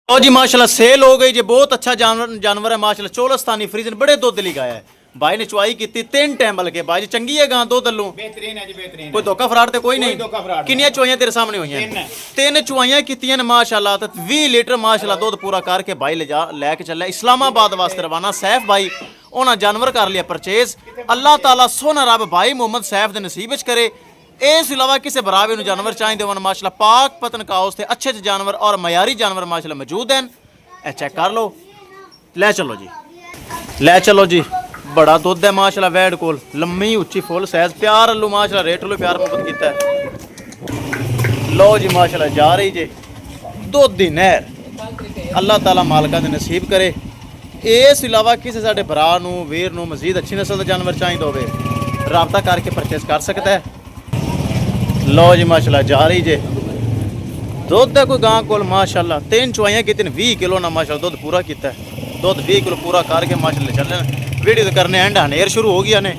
ओ जी माशाल्लाह सेल हो गई जी। बहुत अच्छा जानवर है माशाल्लाह। चोलस्तानी फ्रीजन बड़े दुध ली गाया है भाई ने चुवाई की 3 टाइम बल्कि भाई जी चंगी है गां दुध लू बेहतरीन है जी बेहतरीन। कोई धोखा फराड ते कोई नहीं। किन्नियां चुवाइयां तेरे सामने हुई हैं? 3 चुवाइयां कीतियां ने माशाल्लाह। ते 20 लीटर माशाल्लाह दुध पूरा करके भाई लैके चला इस्लामाबाद वास्ते रवाना। सैफ भाई उन्हें जानवर कर लिया परचेज। अल्लाह ताला सोना रब भाई मोहम्मद सैफ के नसीब च करे। इस अलावा किसी बराबर में जानवर चाहिए होने माशाल्लाह पाक पतन काउस से अच्छे जानवर और मयारी जानवर माशाल्लाह मौजूद हैं। ए चेक कर लो। ले चलो जी ले चलो जी। बड़ा दुध है माशाल्लाह वैड कोल लम्मी उच्ची फुल साइज प्यार अल्लू माशाल्लाह रेट लो प्यार मुहब्बत किया है। लो जी माशाल्लाह जा रही जे दुध दी नहर। अल्लाह ताला मालका दे नसीब करे। इस अलावा किसी साडे भरा नूं वीर नूं मजीद अच्छी नस्ल का जानवर चाहिए होवे राबता करके परचेज कर सकता है। लो जी माशाल्लाह जा रही जे दुध है कोई गां कोल माशाल्लाह 3 चुवाइयां की 20 किलो ना माशाल्लाह दुध पूरा किया है। दुध 20 किलो पूरा करके माशाल्लाह चल वीडियो तो करने एंड हनेर शुरू हो गया ने।